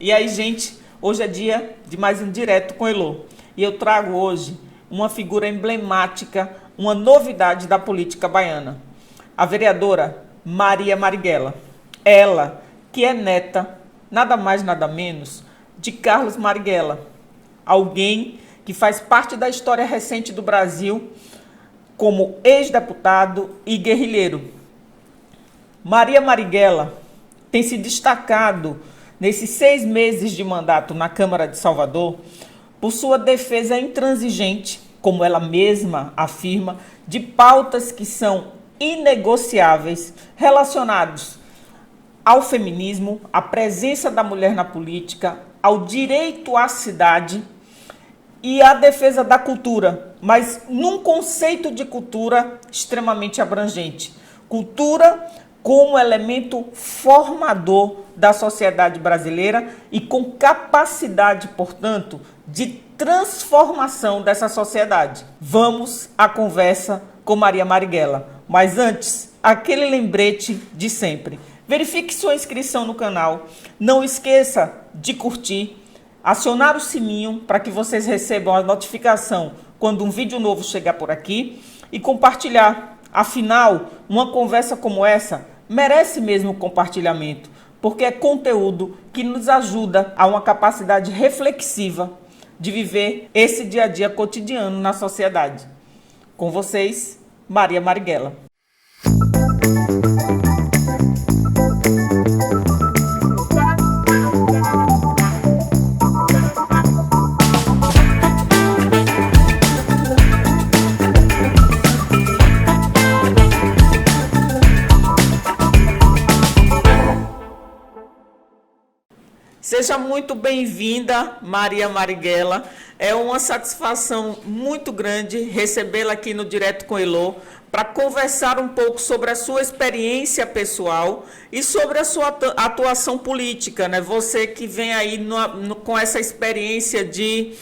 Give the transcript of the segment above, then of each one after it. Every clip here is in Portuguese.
E aí, gente, hoje é dia de mais um Direto com Elô. E eu trago hoje uma figura emblemática, uma novidade da política baiana. A vereadora Maria Marighella. Ela, que é neta, nada mais nada menos, de Carlos Marighella. Alguém que faz parte da história recente do Brasil como ex-deputado e guerrilheiro. Maria Marighella tem se destacado nesses 6 meses de mandato na Câmara de Salvador por sua defesa intransigente, como ela mesma afirma, de pautas que são inegociáveis relacionados ao feminismo, à presença da mulher na política, ao direito à cidade e à defesa da cultura, mas num conceito de cultura extremamente abrangente. Cultura como elemento formador da sociedade brasileira e com capacidade, portanto, de transformação dessa sociedade. Vamos à conversa com Maria Marighella. Mas antes, aquele lembrete de sempre. Verifique sua inscrição no canal. Não esqueça de curtir, acionar o sininho para que vocês recebam a notificação quando um vídeo novo chegar por aqui e compartilhar. Afinal, uma conversa como essa merece mesmo compartilhamento, porque é conteúdo que nos ajuda a uma capacidade reflexiva de viver esse dia a dia cotidiano na sociedade. Com vocês, Maria Marighella. Seja muito bem-vinda, Maria Marighella. É uma satisfação muito grande recebê-la aqui no Direto com Elô para conversar um pouco sobre a sua experiência pessoal e sobre a sua atuação política, né? Você que vem aí com essa experiência de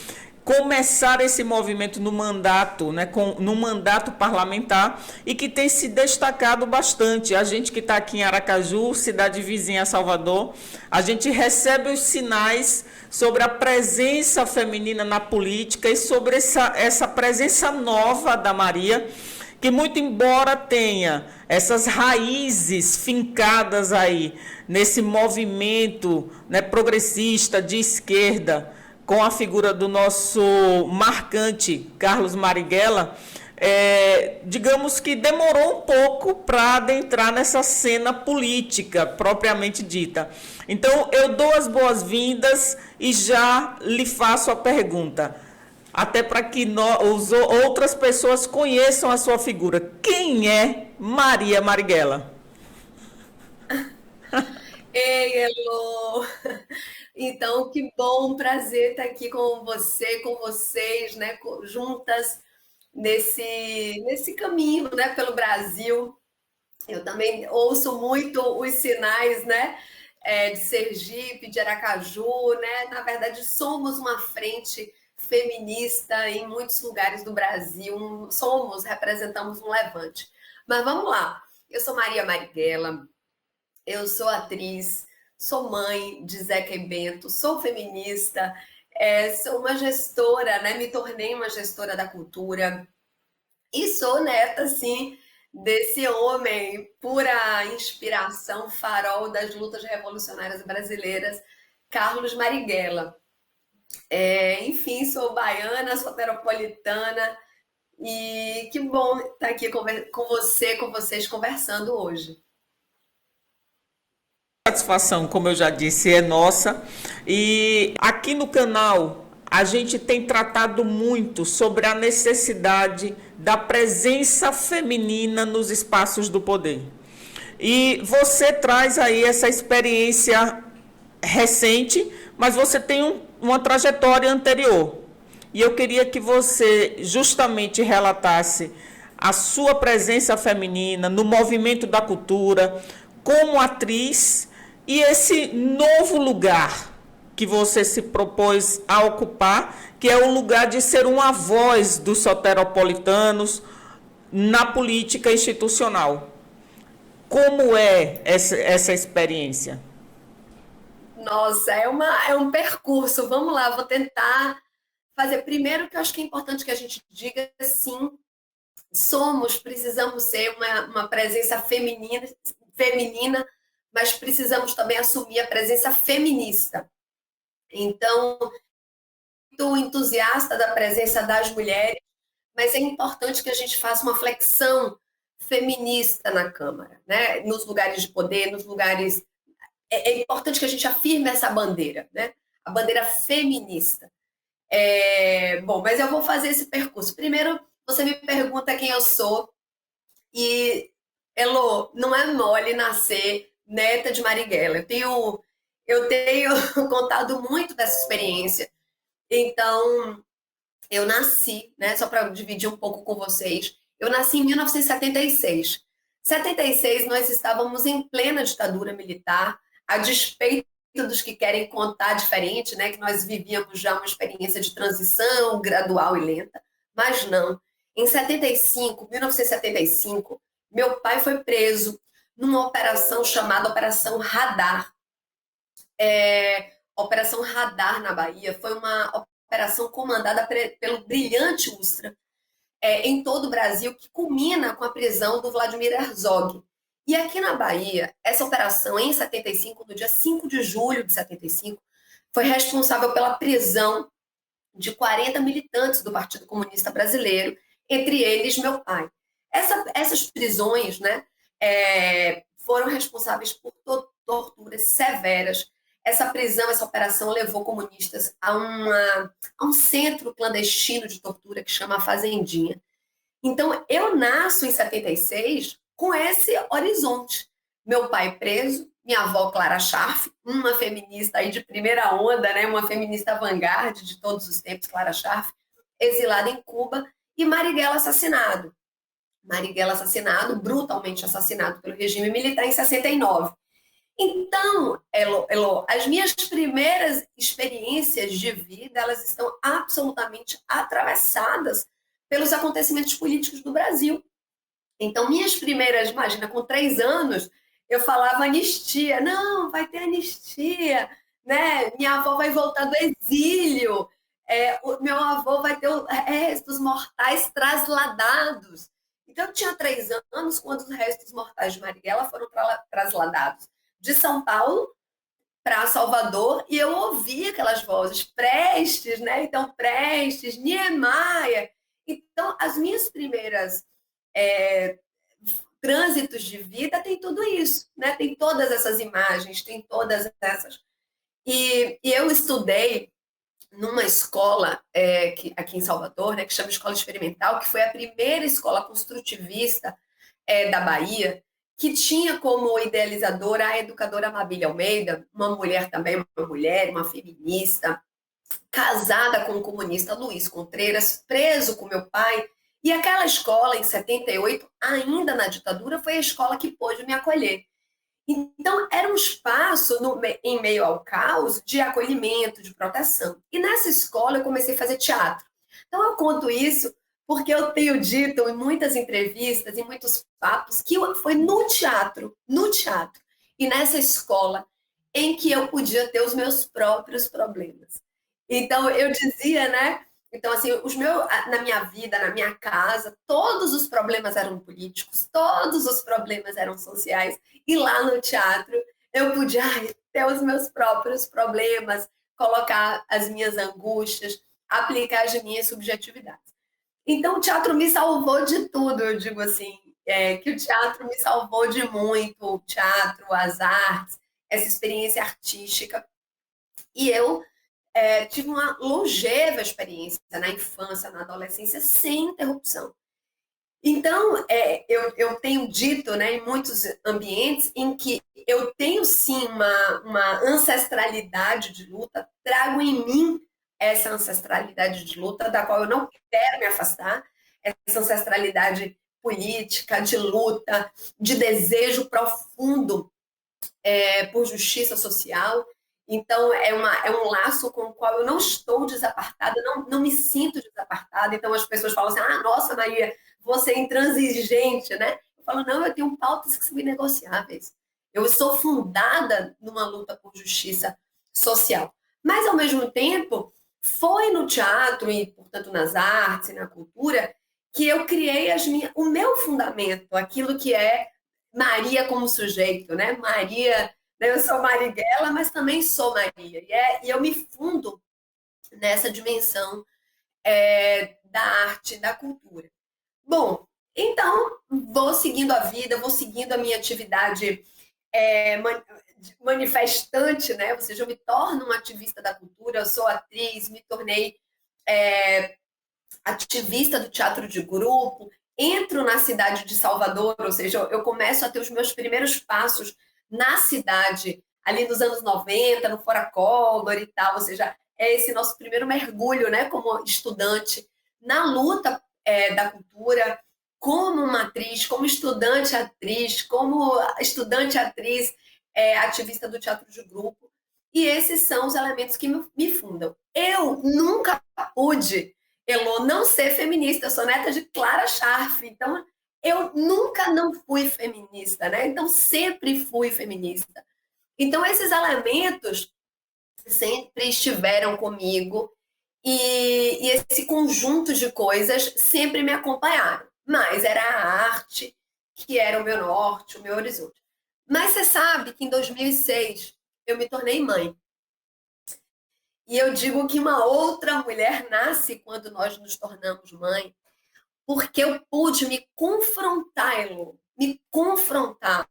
começar esse movimento no mandato, né, no mandato parlamentar e que tem se destacado bastante. A gente que está aqui em Aracaju, cidade vizinha a Salvador, a gente recebe os sinais sobre a presença feminina na política e sobre essa presença nova da Maria, que muito embora tenha essas raízes fincadas aí nesse movimento, né, progressista de esquerda, com a figura do nosso marcante Carlos Marighella, digamos que demorou um pouco para adentrar nessa cena política propriamente dita. Então, eu dou as boas-vindas e já lhe faço a pergunta, até para que outras pessoas conheçam a sua figura. Quem é Maria Marighella? Ei, Elô! Então, que bom, prazer estar aqui com você, com vocês, né, juntas nesse caminho, né, pelo Brasil. Eu também ouço muito os sinais, né, de Sergipe, de Aracaju, né? Na verdade, somos uma frente feminista em muitos lugares do Brasil, representamos um levante. Mas vamos lá, eu sou Maria Marighella, eu sou atriz, sou mãe de Zeca e Bento, sou feminista, sou uma gestora, né? Me tornei uma gestora da cultura e sou neta, sim, desse homem, pura inspiração, farol das lutas revolucionárias brasileiras, Carlos Marighella. Enfim, sou baiana, sou soteropolitana e que bom estar aqui com vocês conversando hoje. A satisfação, como eu já disse, é nossa. E aqui no canal a gente tem tratado muito sobre a necessidade da presença feminina nos espaços do poder. E você traz aí essa experiência recente, mas você tem uma trajetória anterior. E eu queria que você justamente relatasse a sua presença feminina no movimento da cultura, como atriz, e esse novo lugar que você se propôs a ocupar, que é o lugar de ser uma voz dos soteropolitanos na política institucional. Como é essa experiência? Nossa, é um percurso. Vamos lá, vou tentar fazer. Primeiro, que eu acho que é importante que a gente diga sim, precisamos ser uma presença feminina, mas precisamos também assumir a presença feminista. Então, muito entusiasta da presença das mulheres, mas é importante que a gente faça uma flexão feminista na Câmara, né? Nos lugares de poder, nos lugares. É importante que a gente afirme essa bandeira, né? A bandeira feminista. Bom, mas eu vou fazer esse percurso. Primeiro, você me pergunta quem eu sou, e, Elô, não é mole nascer neta de Marighella. Eu tenho contado muito dessa experiência. Então, eu nasci, né, só para dividir um pouco com vocês, eu nasci em 1976. 76, nós estávamos em plena ditadura militar, a despeito dos que querem contar diferente, né, que nós vivíamos já uma experiência de transição gradual e lenta, mas não. Em 1975, meu pai foi preso numa operação chamada Operação Radar. Operação Radar na Bahia foi uma operação comandada pelo brilhante Ustra, em todo o Brasil, que culmina com a prisão do Vladimir Herzog. E aqui na Bahia, essa operação, em 75, no dia 5 de julho de 75, foi responsável pela prisão de 40 militantes do Partido Comunista Brasileiro, entre eles meu pai. Essas prisões, né, foram responsáveis por torturas severas. Essa prisão, essa operação levou comunistas a um centro clandestino de tortura que chama Fazendinha. Então, eu nasço em 76 com esse horizonte. Meu pai preso, minha avó Clara Scharf, uma feminista aí de primeira onda, né? Uma feminista vanguarda de todos os tempos, Clara Scharf, exilada em Cuba, e Marighella assassinado. Marighella assassinado, brutalmente assassinado pelo regime militar em 69. Então, Elo, as minhas primeiras experiências de vida, elas estão absolutamente atravessadas pelos acontecimentos políticos do Brasil. Então, minhas primeiras, imagina, com 3 anos, eu falava anistia. Não, vai ter anistia, né? Minha avó vai voltar do exílio, o meu avô vai ter os restos mortais trasladados. Então, eu tinha 3 anos quando os restos mortais de Marighella foram trasladados de São Paulo para Salvador, e eu ouvi aquelas vozes, Prestes, né? Então, Prestes, Niemeyer. Então, as minhas primeiras trânsitos de vida tem tudo isso, né? Tem todas essas imagens, tem todas essas. E eu estudei numa escola aqui em Salvador, né, que chama Escola Experimental, que foi a primeira escola construtivista da Bahia, que tinha como idealizadora a educadora Amabile Almeida, uma mulher também, uma feminista, casada com o comunista Luiz Contreiras, preso com meu pai. E aquela escola, em 78, ainda na ditadura, foi a escola que pôde me acolher. Então, era um espaço em meio ao caos de acolhimento, de proteção. E nessa escola eu comecei a fazer teatro. Então, eu conto isso porque eu tenho dito em muitas entrevistas, em muitos papos, que foi no teatro, e nessa escola em que eu podia ter os meus próprios problemas. Então, eu dizia, né? Então, assim, na minha vida, na minha casa, todos os problemas eram políticos, todos os problemas eram sociais, e lá no teatro eu podia ter os meus próprios problemas, colocar as minhas angústias, aplicar as minhas subjetividades. Então, o teatro me salvou de tudo, eu digo assim, que o teatro me salvou de muito, o teatro, as artes, essa experiência artística. E eu tive uma longeva experiência na infância, na adolescência, sem interrupção. Então, eu tenho dito, né, em muitos ambientes em que eu tenho sim uma ancestralidade de luta, trago em mim essa ancestralidade de luta, da qual eu não quero me afastar, essa ancestralidade política, de luta, de desejo profundo por justiça social. Então, é um laço com o qual eu não estou desapartada, não me sinto desapartada. Então, as pessoas falam assim, nossa, Maria, você é intransigente, né? Eu falo, não, eu tenho pautas que são inegociáveis. Eu sou fundada numa luta por justiça social. Mas, ao mesmo tempo, foi no teatro e, portanto, nas artes e na cultura que eu criei o meu fundamento, aquilo que é Maria como sujeito, né? Maria, né? Eu sou Marighella, mas também sou Maria. E eu me fundo nessa dimensão da arte, da cultura. Bom, então vou seguindo a vida, vou seguindo a minha atividade manifestante, né? Ou seja, eu me torno uma ativista da cultura, eu sou atriz, me tornei ativista do teatro de grupo, entro na cidade de Salvador, ou seja, eu começo a ter os meus primeiros passos na cidade, ali nos anos 90, no Fora Collor e tal, ou seja, é esse nosso primeiro mergulho, né, como estudante, na luta da cultura, como uma atriz, como estudante atriz, como estudante atriz ativista do teatro de grupo, e esses são os elementos que me fundam. Eu nunca pude, Elô, não ser feminista, eu sou neta de Clara Scharf, então eu nunca não fui feminista, né? Então sempre fui feminista. Então esses elementos sempre estiveram comigo e esse conjunto de coisas sempre me acompanharam. Mas era a arte que era o meu norte, o meu horizonte. Mas você sabe que em 2006 eu me tornei mãe. E eu digo que uma outra mulher nasce quando nós nos tornamos mãe, porque eu pude me confrontar, Elô, me confrontar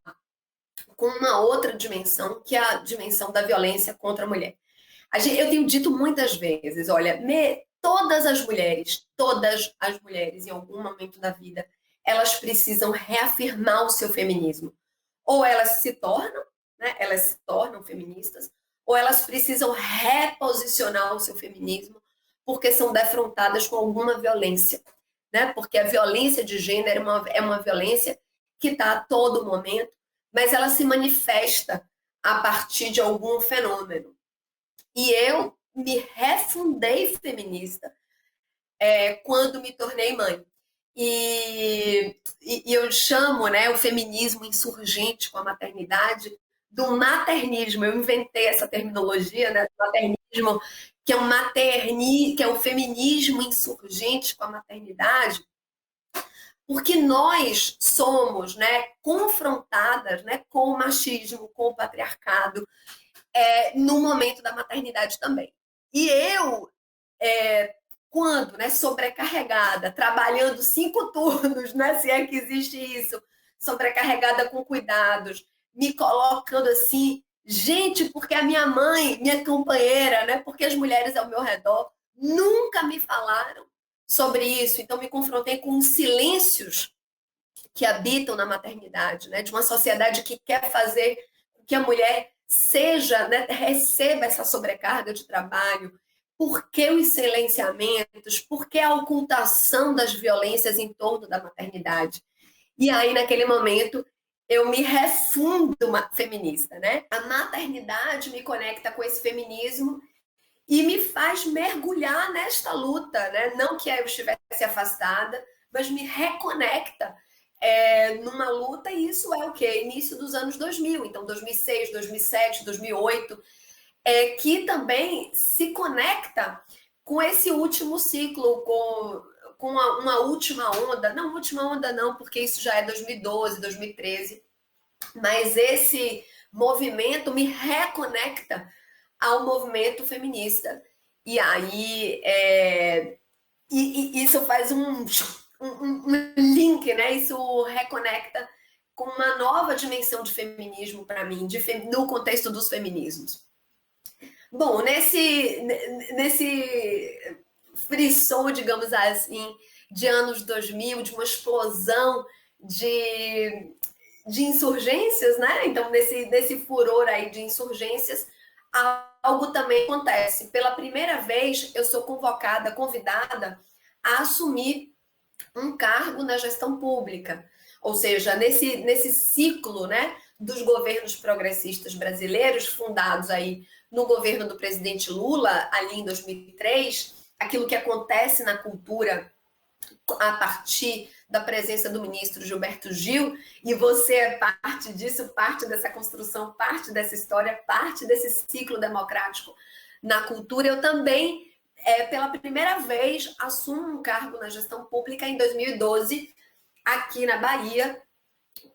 com uma outra dimensão, que é a dimensão da violência contra a mulher. Eu tenho dito muitas vezes, olha, todas as mulheres, em algum momento da vida, elas precisam reafirmar o seu feminismo. Ou elas se tornam, né, elas se tornam feministas, ou elas precisam reposicionar o seu feminismo porque são defrontadas com alguma violência, né? Porque a violência de gênero é uma violência que está a todo momento, mas ela se manifesta a partir de algum fenômeno. E eu me refundei feminista quando me tornei mãe. E eu chamo, né, o feminismo insurgente com a maternidade do maternismo. Eu inventei essa terminologia, né, do maternismo, que é um feminismo insurgente com a maternidade, porque nós somos, né, confrontadas, né, com o machismo, com o patriarcado, no momento da maternidade também. E eu, quando, né, sobrecarregada, trabalhando 5 turnos, né, se é que existe isso, sobrecarregada com cuidados, me colocando assim, gente, porque a minha mãe, minha companheira, né, porque as mulheres ao meu redor nunca me falaram sobre isso, então me confrontei com os silêncios que habitam na maternidade, né, de uma sociedade que quer fazer com que a mulher seja, né, receba essa sobrecarga de trabalho. Por que os silenciamentos? Por que a ocultação das violências em torno da maternidade? E aí, naquele momento, eu me refundo uma feminista, né? A maternidade me conecta com esse feminismo e me faz mergulhar nesta luta, né? Não que eu estivesse afastada, mas me reconecta numa luta, e isso é o quê? Início dos anos 2000, então 2006, 2007, 2008, que também se conecta com esse último ciclo, com uma última onda, não última onda não, porque isso já é 2012, 2013, mas esse movimento me reconecta ao movimento feminista. E aí, isso faz um link, né? Isso reconecta com uma nova dimensão de feminismo para mim, no contexto dos feminismos. Bom, nesse frisson, digamos assim, de anos 2000, de uma explosão de insurgências, né? Então, nesse furor aí de insurgências, algo também acontece. Pela primeira vez, eu sou convidada a assumir um cargo na gestão pública. Ou seja, nesse ciclo, né, dos governos progressistas brasileiros, fundados aí no governo do presidente Lula, ali em 2003, aquilo que acontece na cultura a partir da presença do ministro Gilberto Gil, e você é parte disso, parte dessa construção, parte dessa história, parte desse ciclo democrático na cultura. Eu também, pela primeira vez, assumo um cargo na gestão pública em 2012, aqui na Bahia,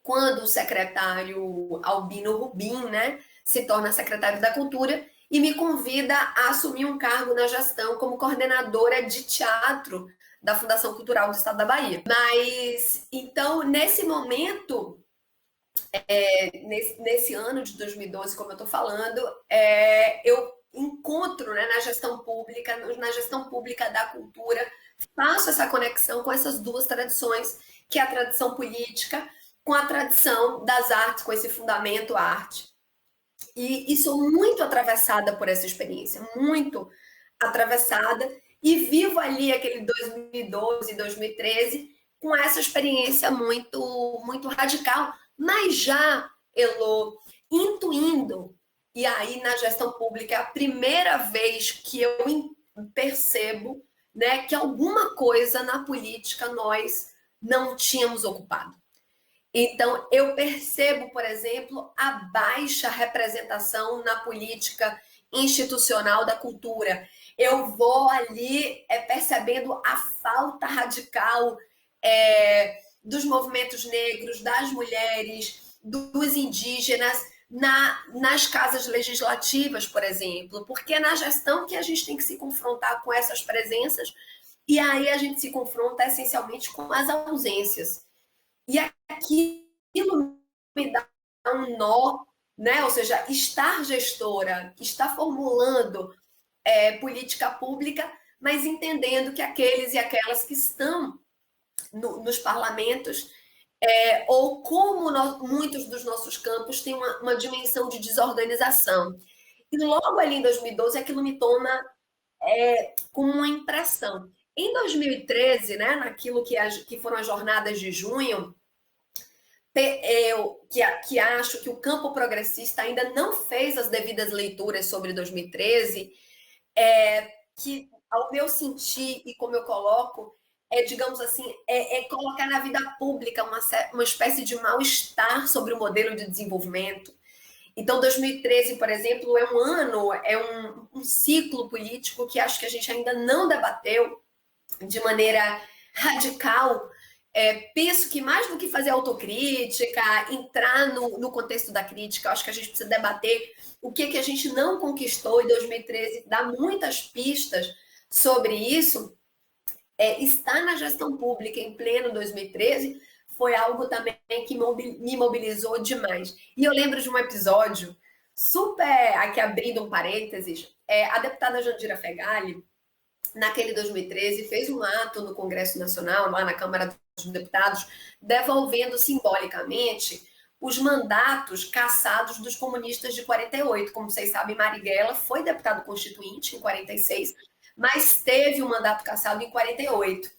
quando o secretário Albino Rubim, né, se torna secretário da Cultura e me convida a assumir um cargo na gestão como coordenadora de teatro da Fundação Cultural do Estado da Bahia. Mas, então, nesse momento, nesse ano de 2012, como eu estou falando, eu encontro, né, na gestão pública da cultura, faço essa conexão com essas duas tradições, que é a tradição política com a tradição das artes, com esse fundamento arte. E sou muito atravessada por essa experiência, muito atravessada, e vivo ali aquele 2012, 2013, com essa experiência muito, muito radical, mas já, Elô, intuindo, e aí na gestão pública é a primeira vez que eu percebo, né, que alguma coisa na política nós não tínhamos ocupado. Então, eu percebo, por exemplo, a baixa representação na política institucional da cultura. Eu vou ali percebendo a falta radical dos movimentos negros, das mulheres, dos indígenas, nas casas legislativas, por exemplo, porque é na gestão que a gente tem que se confrontar com essas presenças, e aí a gente se confronta essencialmente com as ausências. E aquilo me dá um nó, né? Ou seja, estar gestora, estar formulando política pública, mas entendendo que aqueles e aquelas que estão nos parlamentos, ou como muitos dos nossos campos têm uma dimensão de desorganização. E logo ali em 2012, aquilo me toma como uma impressão. Em 2013, né, naquilo que foram as jornadas de junho, eu que acho que o campo progressista ainda não fez as devidas leituras sobre 2013, que, ao meu sentir e como eu coloco, digamos assim, colocar na vida pública uma espécie de mal-estar sobre o modelo de desenvolvimento. Então, 2013, por exemplo, é um ano, um ciclo político que acho que a gente ainda não debateu de maneira radical. Penso que mais do que fazer autocrítica, entrar no contexto da crítica, acho que a gente precisa debater o que a gente não conquistou em 2013, dá muitas pistas sobre isso. Estar na gestão pública em pleno 2013 foi algo também que me mobilizou demais. E eu lembro de um episódio super, aqui abrindo um parênteses, a deputada Jandira Fegali, naquele 2013, fez um ato no Congresso Nacional, lá na Câmara dos Deputados, devolvendo simbolicamente os mandatos cassados dos comunistas de 48. Como vocês sabem, Marighella foi deputado constituinte em 46, mas teve um mandato cassado em 48.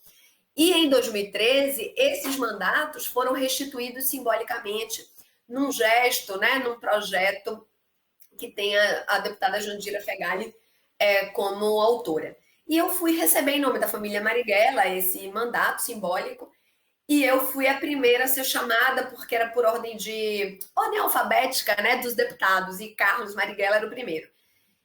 E em 2013, esses mandatos foram restituídos simbolicamente num gesto, né, num projeto que tem a deputada Jandira Fegali como autora. E eu fui receber, em nome da família Marighella, esse mandato simbólico, e eu fui a primeira a ser chamada, porque era por ordem alfabética, né, dos deputados, e Carlos Marighella era o primeiro.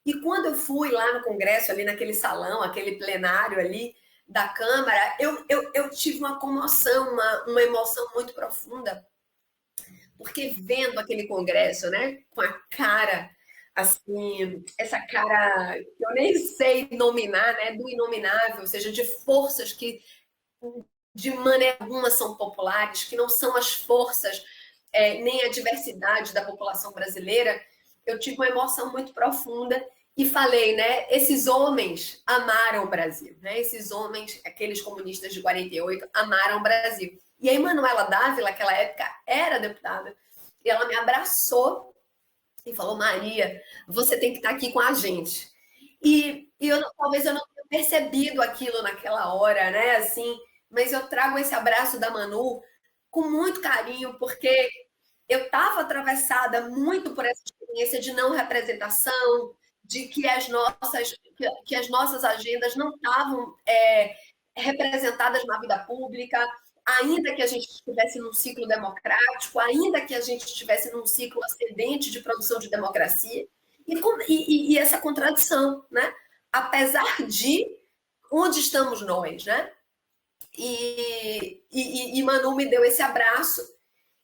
E quando eu fui lá no Congresso, ali naquele salão, aquele plenário ali da Câmara, eu tive uma comoção, uma emoção muito profunda, porque vendo aquele Congresso, né, com a cara, assim, essa cara que eu nem sei nominar, né, do inominável, ou seja, de forças que de maneira alguma são populares, que não são as forças nem a diversidade da população brasileira, eu tive uma emoção muito profunda e falei, né, esses homens amaram o Brasil, né, esses homens, aqueles comunistas de 48, amaram o Brasil. E a Manuela Dávila, naquela época, era deputada, e ela me abraçou e falou, Maria, você tem que estar aqui com a gente. E talvez eu não tenha percebido aquilo naquela hora, né, assim, mas eu trago esse abraço da Manu com muito carinho, porque eu estava atravessada muito por essa experiência de não representação, de que as nossas agendas não estavam representadas na vida pública. ainda que a gente estivesse num ciclo democrático, ainda que a gente estivesse num ciclo ascendente de produção de democracia, e essa contradição, né? Apesar de onde estamos nós, né? E Manu me deu esse abraço.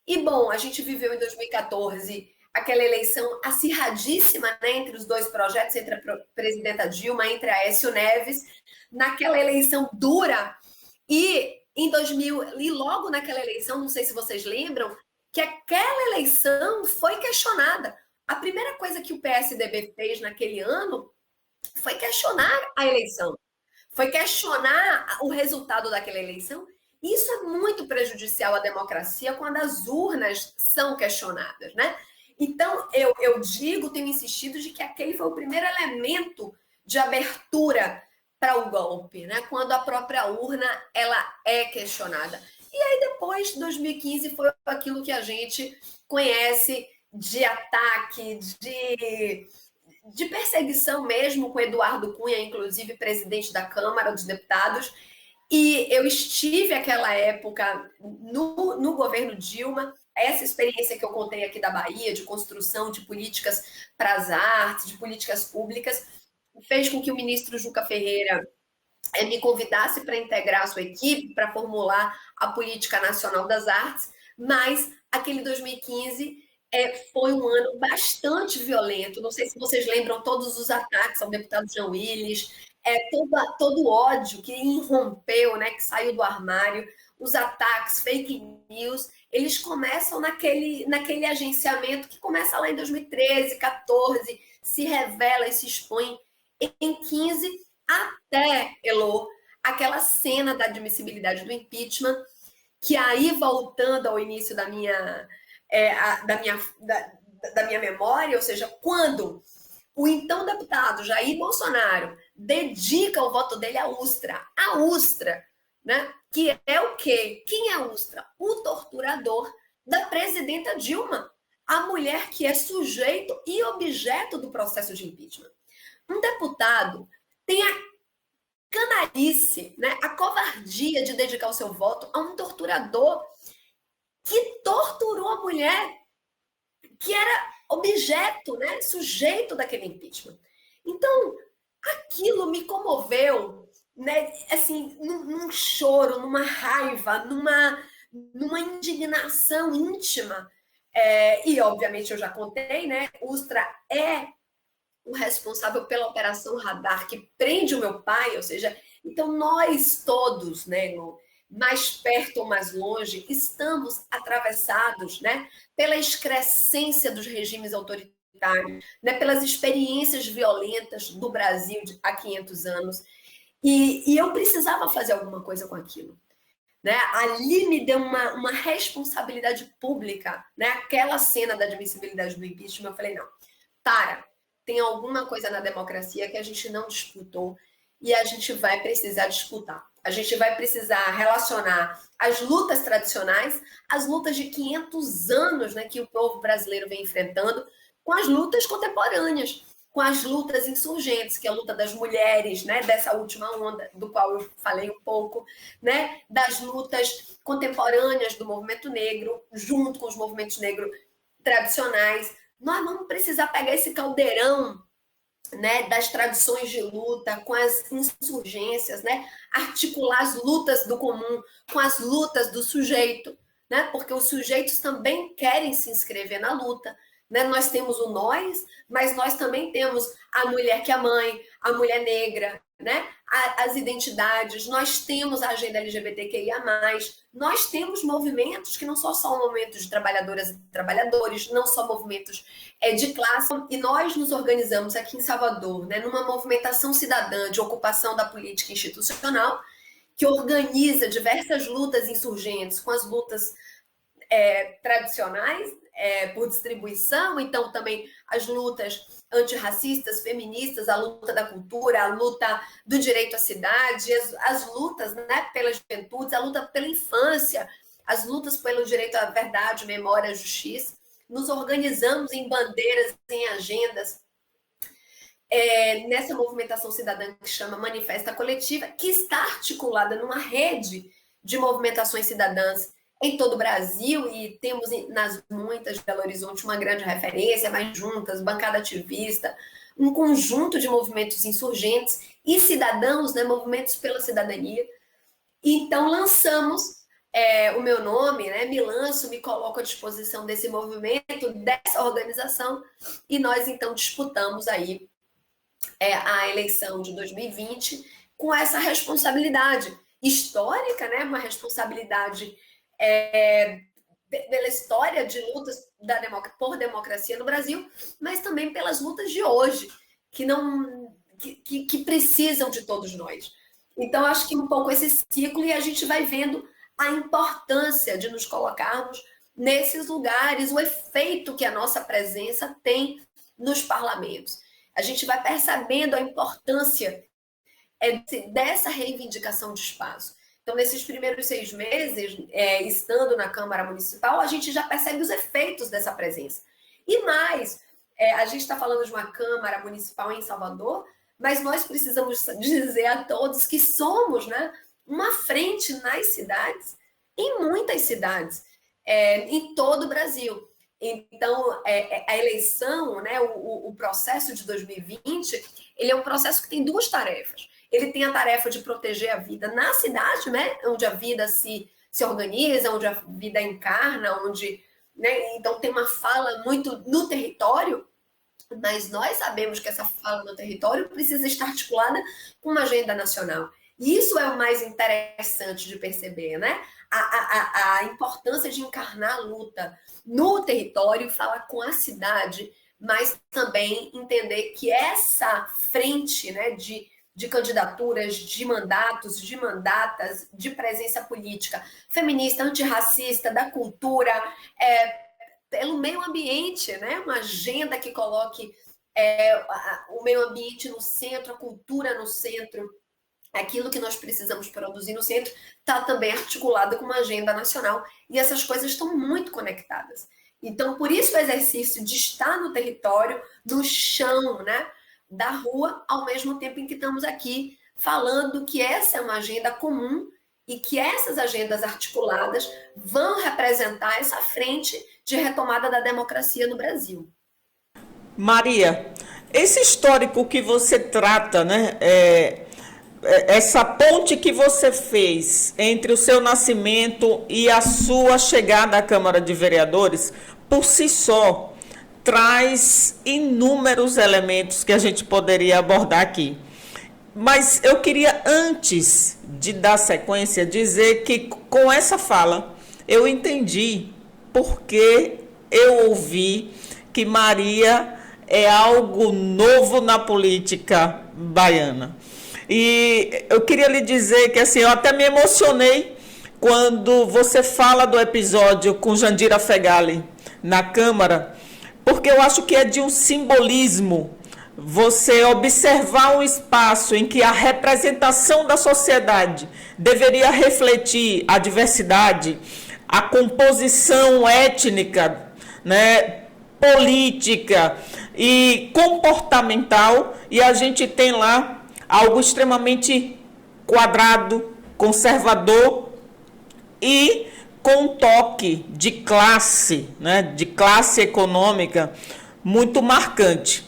E, bom, a gente viveu em 2014 aquela eleição acirradíssima, né, entre os dois projetos, entre a presidenta Dilma, entre a Aécio Neves, naquela eleição dura. E em 2000, e logo naquela eleição, não sei se vocês lembram, que aquela eleição foi questionada. A primeira coisa que o PSDB fez naquele ano foi questionar a eleição, foi questionar o resultado daquela eleição. Isso é muito prejudicial à democracia quando as urnas são questionadas, né? Então, eu digo, tenho insistido de que aquele foi o primeiro elemento de abertura para o golpe, né? Quando a própria urna ela é questionada. E aí depois, 2015, foi aquilo que a gente conhece de ataque, de perseguição mesmo com Eduardo Cunha, inclusive presidente da Câmara dos Deputados. E eu estive aquela época no governo Dilma. Essa experiência que eu contei aqui da Bahia, de construção de políticas para as artes, de políticas públicas, fez com que o ministro Juca Ferreira me convidasse para integrar a sua equipe, para formular a Política Nacional das Artes, mas aquele 2015 foi um ano bastante violento. Não sei se vocês lembram todos os ataques ao deputado Jean Willis, todo o ódio que irrompeu, né, que saiu do armário, os ataques, fake news, eles começam naquele agenciamento que começa lá em 2013, 14, se revela e se expõe em 15, até, Elô, aquela cena da admissibilidade do impeachment, que aí, voltando ao início da minha memória, ou seja, quando o então deputado Jair Bolsonaro dedica o voto dele à Ustra. A Ustra, né? Que é o quê? Quem é a Ustra? O torturador da presidenta Dilma, a mulher que é sujeito e objeto do processo de impeachment. Um deputado tem a canalice, né? A covardia de dedicar o seu voto a um torturador que torturou a mulher que era objeto, né? Sujeito daquele impeachment. Então, aquilo me comoveu, né? Assim, num choro, numa raiva, numa indignação íntima. E, obviamente, eu já contei, né? Ustra é o responsável pela Operação Radar, que prende o meu pai, ou seja, então nós todos, né, mais perto ou mais longe, estamos atravessados, né, pela excrescência dos regimes autoritários, né, pelas experiências violentas do Brasil há 500 anos, e eu precisava fazer alguma coisa com aquilo. Né? Ali me deu uma responsabilidade pública, né? Aquela cena da admissibilidade do impeachment, eu falei, não, tem alguma coisa na democracia que a gente não disputou e a gente vai precisar disputar. A gente vai precisar relacionar as lutas tradicionais, as lutas de 500 anos, né, que o povo brasileiro vem enfrentando, com as lutas contemporâneas, com as lutas insurgentes, que é a luta das mulheres, né, dessa última onda, do qual eu falei um pouco, né, das lutas contemporâneas do movimento negro, junto com os movimentos negros tradicionais. Nós vamos precisar pegar esse caldeirão, né, das tradições de luta com as insurgências, né, articular as lutas do comum com as lutas do sujeito, né, porque os sujeitos também querem se inscrever na luta. Né? Nós temos o nós, mas nós também temos a mulher que é mãe, a mulher negra, né? As identidades, nós temos a agenda LGBTQIA+, nós temos movimentos que não são só movimentos de trabalhadoras e trabalhadores, não só movimentos de classe, e nós nos organizamos aqui em Salvador, né, numa movimentação cidadã de ocupação da política institucional, que organiza diversas lutas insurgentes com as lutas tradicionais, por distribuição, então também as lutas antirracistas, feministas, a luta da cultura, a luta do direito à cidade, as lutas, né, pelas juventudes, a luta pela infância, as lutas pelo direito à verdade, memória, justiça. Nos organizamos em bandeiras, em agendas, nessa movimentação cidadã que chama Manifesta Coletiva, que está articulada numa rede de movimentações cidadãs em todo o Brasil, e temos nas muitas de Belo Horizonte uma grande referência, Mais Juntas, Bancada Ativista, um conjunto de movimentos insurgentes e cidadãos, né, movimentos pela cidadania. Então, lançamos o meu nome, né, me lanço, me coloco à disposição desse movimento, dessa organização, e nós, então, disputamos aí a eleição de 2020 com essa responsabilidade histórica, né, uma responsabilidade pela história de lutas por democracia no Brasil, mas também pelas lutas de hoje, que precisam de todos nós. Então, acho que um pouco esse ciclo, e a gente vai vendo a importância de nos colocarmos nesses lugares, o efeito que a nossa presença tem nos parlamentos. A gente vai percebendo a importância dessa reivindicação de espaço. Então, nesses primeiros 6 meses, estando na Câmara Municipal, a gente já percebe os efeitos dessa presença. E mais, a gente está falando de uma Câmara Municipal em Salvador, mas nós precisamos dizer a todos que somos, né, uma frente nas cidades, em muitas cidades, em todo o Brasil. Então, a eleição, né, o processo de 2020, ele é um processo que tem 2 tarefas. Ele tem a tarefa de proteger a vida na cidade, né, onde a vida se organiza, onde a vida encarna, onde, né, então tem uma fala muito no território, mas nós sabemos que essa fala no território precisa estar articulada com uma agenda nacional. E isso é o mais interessante de perceber, né? A importância de encarnar a luta no território, falar com a cidade, mas também entender que essa frente, né, de candidaturas, de mandatos, de mandatas, de presença política feminista, antirracista, da cultura, pelo meio ambiente, né? Uma agenda que coloque o meio ambiente no centro, a cultura no centro, aquilo que nós precisamos produzir no centro, está também articulado com uma agenda nacional, e essas coisas estão muito conectadas. Então, por isso o exercício de estar no território, no chão, né, da rua, ao mesmo tempo em que estamos aqui falando que essa é uma agenda comum e que essas agendas articuladas vão representar essa frente de retomada da democracia no Brasil. Maria, esse histórico que você trata, né, essa ponte que você fez entre o seu nascimento e a sua chegada à Câmara de Vereadores, por si só, traz inúmeros elementos que a gente poderia abordar aqui. Mas eu queria, antes de dar sequência, dizer que com essa fala eu entendi porque eu ouvi que Maria é algo novo na política baiana. E eu queria lhe dizer que assim, eu até me emocionei quando você fala do episódio com Jandira Fegali na Câmara, porque eu acho que é de um simbolismo você observar um espaço em que a representação da sociedade deveria refletir a diversidade, a composição étnica, né, política e comportamental, e a gente tem lá algo extremamente quadrado, conservador e com um toque de classe, né, de classe econômica muito marcante.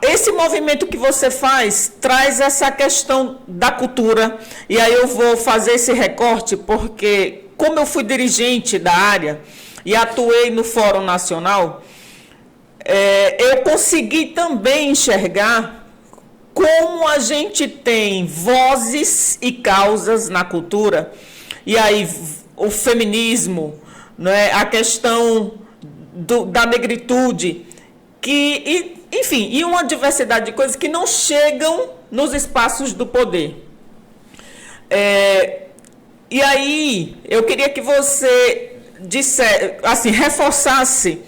Esse movimento que você faz traz essa questão da cultura, e aí eu vou fazer esse recorte porque, como eu fui dirigente da área e atuei no Fórum Nacional, eu consegui também enxergar como a gente tem vozes e causas na cultura, e aí o feminismo, né, a questão da negritude, enfim, e uma diversidade de coisas que não chegam nos espaços do poder. E aí, eu queria que você reforçasse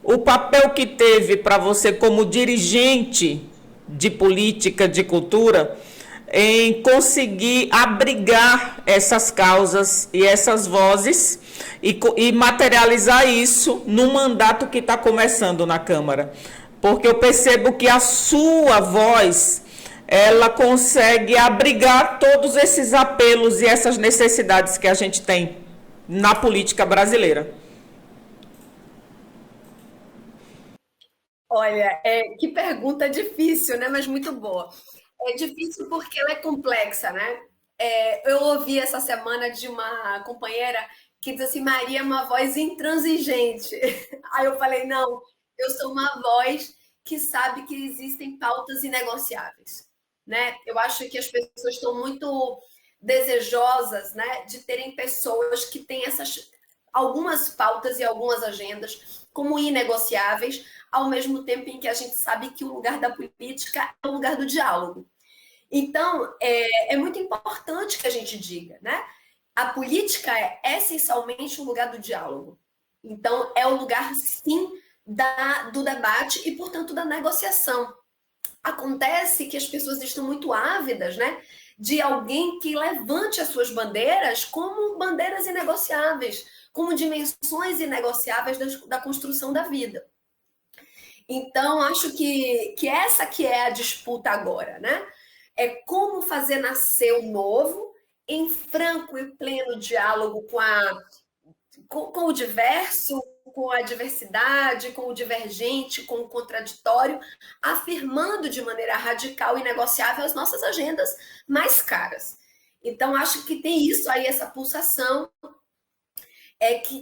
o papel que teve para você como dirigente de política, de cultura, em conseguir abrigar essas causas e essas vozes e materializar isso no mandato que está começando na Câmara. Porque eu percebo que a sua voz ela consegue abrigar todos esses apelos e essas necessidades que a gente tem na política brasileira. Olha, que pergunta difícil, né? Mas muito boa. É difícil porque ela é complexa, né? Eu ouvi essa semana de uma companheira que diz assim, Maria é uma voz intransigente. Aí eu falei, não, eu sou uma voz que sabe que existem pautas inegociáveis, né? Eu acho que as pessoas estão muito desejosas, né, de terem pessoas que têm essas algumas pautas e algumas agendas como inegociáveis, ao mesmo tempo em que a gente sabe que o lugar da política é o lugar do diálogo. Então, é muito importante que a gente diga, né? A política é essencialmente um lugar do diálogo. Então, é o lugar, sim, do debate e, portanto, da negociação. Acontece que as pessoas estão muito ávidas, né? De alguém que levante as suas bandeiras como bandeiras inegociáveis, como dimensões inegociáveis da construção da vida. Então, acho que essa que é a disputa agora, né? É como fazer nascer o novo em franco e pleno diálogo com o diverso, com a diversidade, com o divergente, com o contraditório, afirmando de maneira radical e negociável as nossas agendas mais caras. Então, acho que tem isso aí, essa pulsação,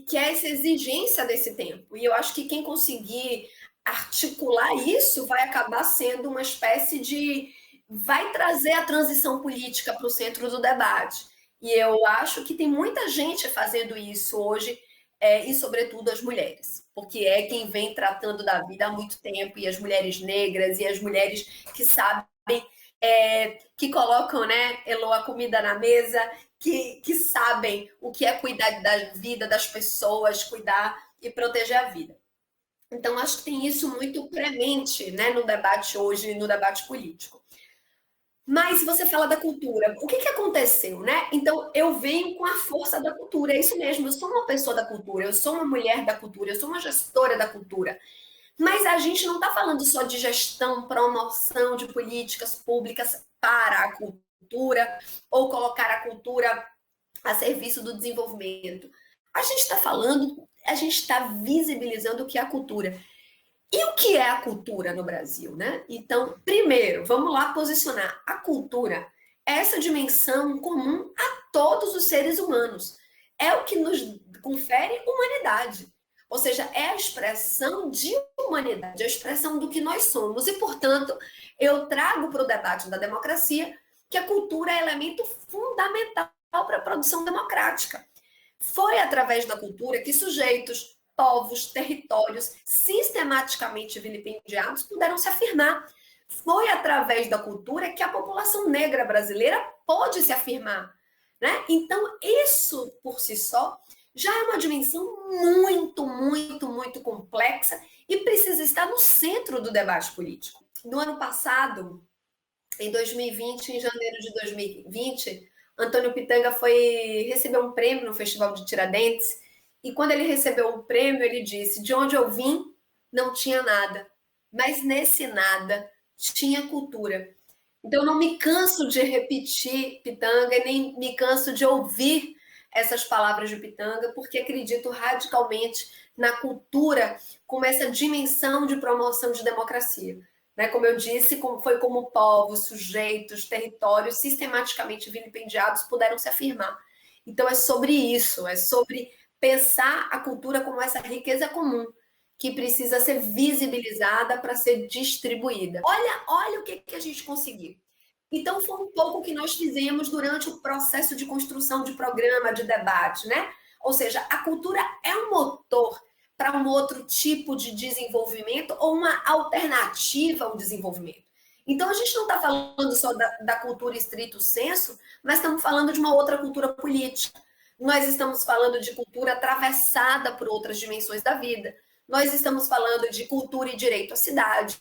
que é essa exigência desse tempo. E eu acho que quem conseguir articular isso vai acabar sendo uma espécie de. Vai trazer a transição política para o centro do debate. E eu acho que tem muita gente fazendo isso hoje, e sobretudo as mulheres, porque é quem vem tratando da vida há muito tempo, e as mulheres negras, e as mulheres que sabem, que colocam, né, Elô, a comida na mesa, que sabem o que é cuidar da vida das pessoas, cuidar e proteger a vida. Então, acho que tem isso muito premente, né, no debate hoje, no debate político. Mas você fala da cultura. O que aconteceu, né? Então, eu venho com a força da cultura. É isso mesmo. Eu sou uma pessoa da cultura, eu sou uma mulher da cultura, eu sou uma gestora da cultura. Mas a gente não está falando só de gestão, promoção de políticas públicas para a cultura ou colocar a cultura a serviço do desenvolvimento. A gente está falando, a gente está visibilizando o que é a cultura. E o que é a cultura no Brasil, né? Então, primeiro, vamos lá posicionar. A cultura é essa dimensão comum a todos os seres humanos. É o que nos confere humanidade. Ou seja, é a expressão de humanidade, a expressão do que nós somos. E, portanto, eu trago para o debate da democracia que a cultura é elemento fundamental para a produção democrática. Foi através da cultura que sujeitos, povos, territórios sistematicamente vilipendiados puderam se afirmar. Foi através da cultura que a população negra brasileira pôde se afirmar, né? Então, isso por si só já é uma dimensão muito, muito, muito complexa e precisa estar no centro do debate político. No ano passado, em 2020, em janeiro de 2020, Antônio Pitanga recebeu um prêmio no Festival de Tiradentes, e quando ele recebeu o prêmio, ele disse: de onde eu vim, não tinha nada, mas nesse nada tinha cultura. Então, eu não me canso de repetir Pitanga, nem me canso de ouvir essas palavras de Pitanga, porque acredito radicalmente na cultura como essa dimensão de promoção de democracia. Né? Como eu disse, foi como povos, sujeitos, territórios sistematicamente vilipendiados puderam se afirmar. Então, é sobre isso, é sobre pensar a cultura como essa riqueza comum que precisa ser visibilizada para ser distribuída. Olha o que a gente conseguiu. Então, foi um pouco o que nós fizemos durante o processo de construção de programa, de debate, né? Ou seja, a cultura é um motor para um outro tipo de desenvolvimento ou uma alternativa ao desenvolvimento. Então, a gente não está falando só da cultura estrito sensu, mas estamos falando de uma outra cultura política. Nós estamos falando de cultura atravessada por outras dimensões da vida. Nós estamos falando de cultura e direito à cidade,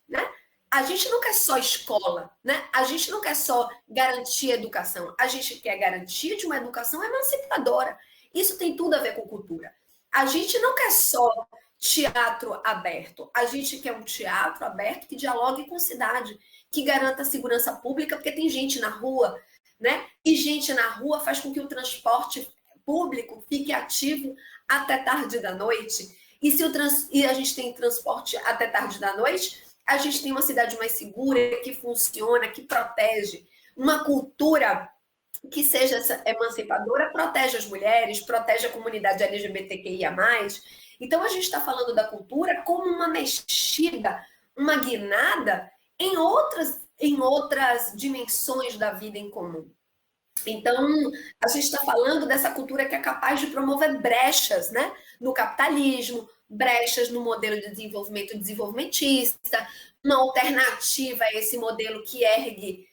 né? A gente não quer só escola, né? A gente não quer só garantir educação. A gente quer garantia de uma educação emancipadora. Isso tem tudo a ver com cultura. A gente não quer só teatro aberto. A gente quer um teatro aberto que dialogue com cidade, que garanta a segurança pública, porque tem gente na rua, né? E gente na rua faz com que o transporte público fique ativo até tarde da noite. E a gente tem transporte até tarde da noite, a gente tem uma cidade mais segura, que funciona, que protege. Uma cultura que seja emancipadora protege as mulheres, protege a comunidade LGBTQIA+. Então, a gente está falando da cultura como uma mexida, uma guinada em outras dimensões da vida em comum. Então, a gente está falando dessa cultura que é capaz de promover brechas, né? No capitalismo, brechas no modelo de desenvolvimento desenvolvimentista, uma alternativa a esse modelo que ergue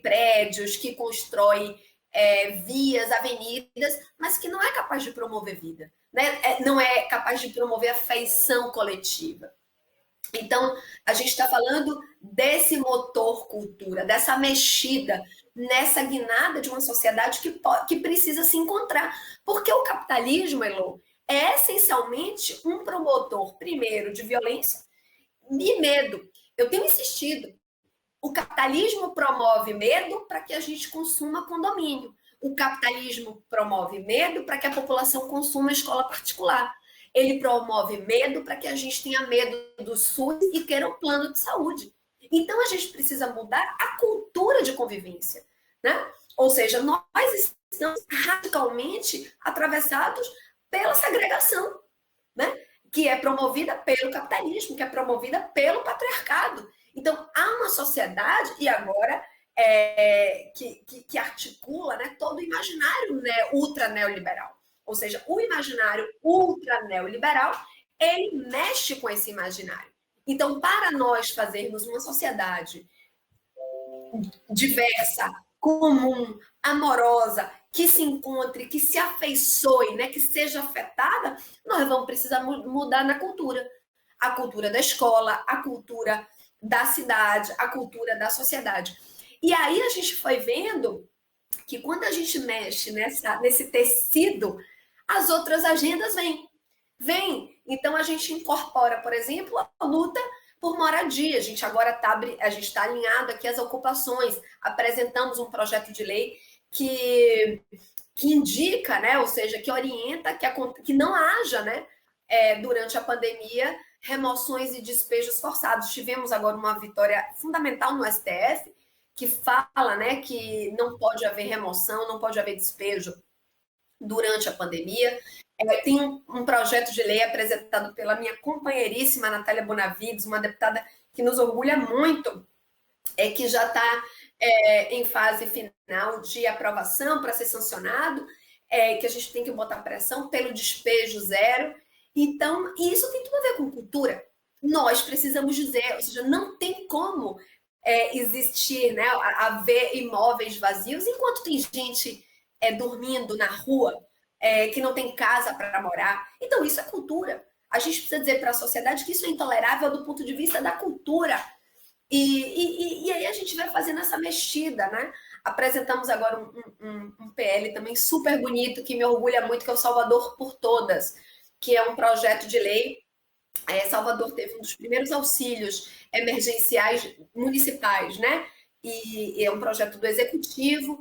prédios, que constrói vias, avenidas, mas que não é capaz de promover vida, né? Não é capaz de promover a feição coletiva. Então, a gente está falando desse motor cultura, dessa mexida, nessa guinada de uma sociedade que precisa se encontrar. Porque o capitalismo, Elô, é essencialmente um promotor, primeiro, de violência e medo. Eu tenho insistido. O capitalismo promove medo para que a gente consuma condomínio. O capitalismo promove medo para que a população consuma escola particular. Ele promove medo para que a gente tenha medo do SUS e queira um plano de saúde. Então, a gente precisa mudar a cultura de convivência, né? Ou seja, nós estamos radicalmente atravessados pela segregação, né? Que é promovida pelo capitalismo, que é promovida pelo patriarcado. Então, há uma sociedade, e agora, que articula, né, todo o imaginário, né, ultra-neoliberal. Ou seja, o imaginário ultra-neoliberal, ele mexe com esse imaginário. Então, para nós fazermos uma sociedade diversa, comum, amorosa, que se encontre, que se afeiçoe, né, que seja afetada, nós vamos precisar mudar na cultura. A cultura da escola, a cultura da cidade, a cultura da sociedade. E aí a gente foi vendo que quando a gente mexe nesse tecido, as outras agendas vêm. Então a gente incorpora, por exemplo, a luta por moradia. A gente agora está alinhado aqui às ocupações. Apresentamos um projeto de lei que indica, né, ou seja, que orienta que não haja, né, durante a pandemia, remoções e despejos forçados. Tivemos agora uma vitória fundamental no STF, que fala, né, que não pode haver remoção, não pode haver despejo durante a pandemia. Tem um projeto de lei apresentado pela minha companheiríssima Natália Bonavides, uma deputada que nos orgulha muito, que já está em fase final de aprovação para ser sancionado, que a gente tem que botar pressão pelo despejo zero. Então, isso tem tudo a ver com cultura. Nós precisamos dizer, ou seja, não tem como existir, né, haver imóveis vazios enquanto tem gente dormindo na rua, que não tem casa para morar. Então, isso é cultura. A gente precisa dizer para a sociedade que isso é intolerável do ponto de vista da cultura. E aí a gente vai fazendo essa mexida, né? Apresentamos agora um PL também super bonito, que me orgulha muito, que é o Salvador por Todas, que é um projeto de lei. Salvador teve um dos primeiros auxílios emergenciais municipais, né? E é um projeto do Executivo,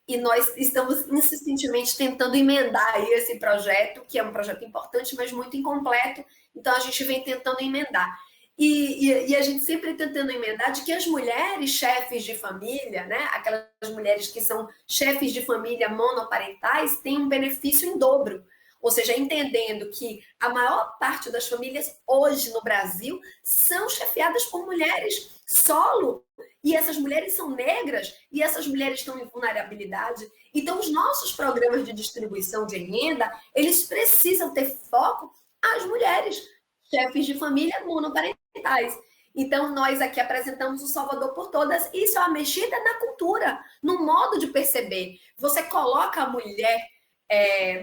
e nós estamos insistentemente tentando emendar esse projeto, que é um projeto importante, mas muito incompleto, então a gente vem tentando emendar. E a gente sempre tentando emendar de que as mulheres chefes de família, né, aquelas mulheres que são chefes de família monoparentais, têm um benefício em dobro. Ou seja, entendendo que a maior parte das famílias hoje no Brasil são chefiadas por mulheres solo, e essas mulheres são negras, e essas mulheres estão em vulnerabilidade. Então, os nossos programas de distribuição de renda, eles precisam ter foco às mulheres, chefes de família monoparentais. Então, nós aqui apresentamos o Salvador por Todas. Isso é uma mexida na cultura, no modo de perceber. Você coloca a mulher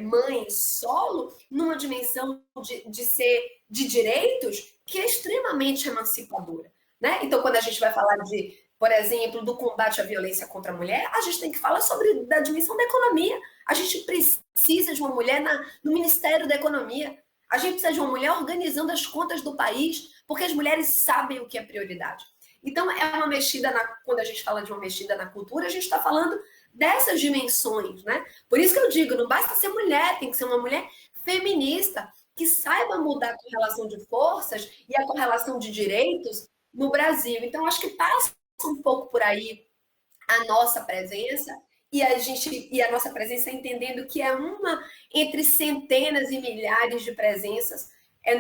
mãe solo numa dimensão de direitos que é extremamente emancipadora, né? Então, quando a gente vai falar por exemplo, do combate à violência contra a mulher, a gente tem que falar da dimensão da economia. A gente precisa de uma mulher no Ministério da Economia. A gente precisa de uma mulher organizando as contas do país, porque as mulheres sabem o que é prioridade. Então, é uma mexida quando a gente fala de uma mexida na cultura, a gente está falando dessas dimensões, né? Por isso que eu digo, não basta ser mulher, tem que ser uma mulher feminista que saiba mudar a correlação de forças e a correlação de direitos no Brasil. Então, acho que passa um pouco por aí a nossa presença e a nossa presença entendendo que é uma entre centenas e milhares de presenças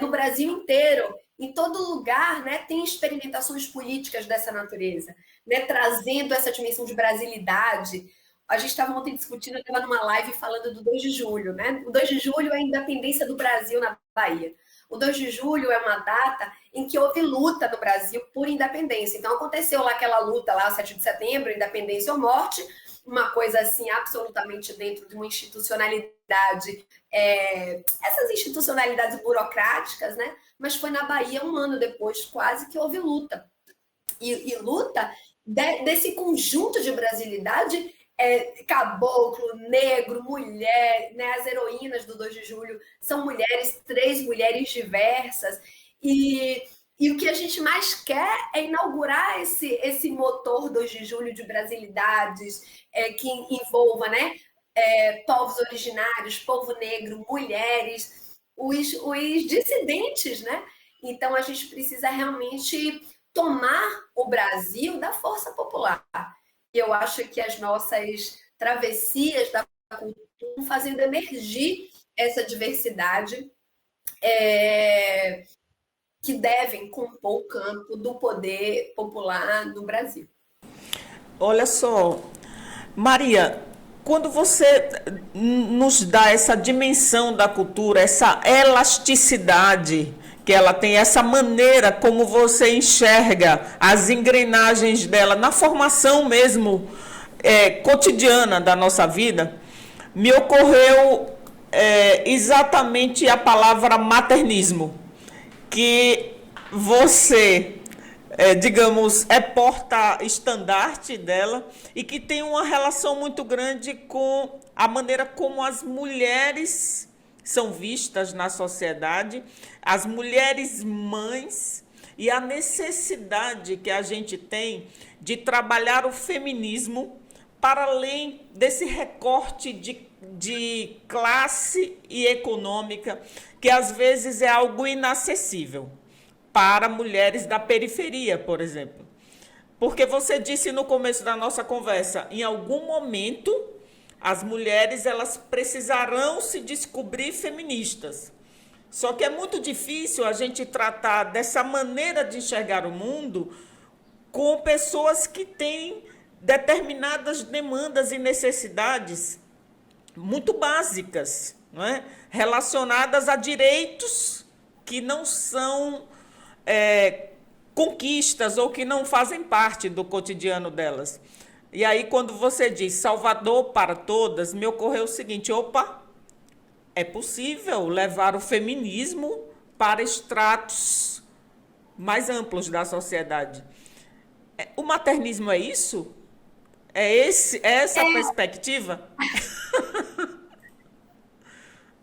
no Brasil inteiro. Em todo lugar, né, tem experimentações políticas dessa natureza, né, trazendo essa dimensão de brasilidade. A gente estava ontem discutindo, eu estava numa live falando do 2 de julho, né? O 2 de julho é a independência do Brasil na Bahia. O 2 de julho é uma data em que houve luta no Brasil por independência. Então, aconteceu lá aquela luta, lá, 7 de setembro, independência ou morte, uma coisa assim, absolutamente dentro de uma institucionalidade, essas institucionalidades burocráticas, né? Mas foi na Bahia, um ano depois, quase, que houve luta. E luta desse conjunto de brasilidade, caboclo, negro, mulher, né? As heroínas do 2 de julho são mulheres, 3 mulheres diversas, e o que a gente mais quer é inaugurar esse motor 2 de julho de brasilidades, que envolva, né, povos originários, povo negro, mulheres, os dissidentes, né? Então a gente precisa realmente tomar o Brasil da força popular. Eu acho que as nossas travessias da cultura estão fazendo emergir essa diversidade, que devem compor o campo do poder popular no Brasil. Olha só, Maria, quando você nos dá essa dimensão da cultura, essa elasticidade que ela tem, essa maneira como você enxerga as engrenagens dela na formação mesmo cotidiana da nossa vida, me ocorreu exatamente a palavra maternismo, que você, digamos, é porta-estandarte dela e que tem uma relação muito grande com a maneira como as mulheres são vistas na sociedade, as mulheres mães e a necessidade que a gente tem de trabalhar o feminismo para além desse recorte de classe e econômica, que às vezes é algo inacessível para mulheres da periferia, por exemplo. Porque você disse no começo da nossa conversa, em algum momento as mulheres elas precisarão se descobrir feministas. Só que é muito difícil a gente tratar dessa maneira de enxergar o mundo com pessoas que têm determinadas demandas e necessidades muito básicas, não é? Relacionadas a direitos que não são conquistas ou que não fazem parte do cotidiano delas. E aí, quando você diz Salvador para todas, me ocorreu o seguinte: opa, é possível levar o feminismo para estratos mais amplos da sociedade. O maternismo é isso? É essa a perspectiva?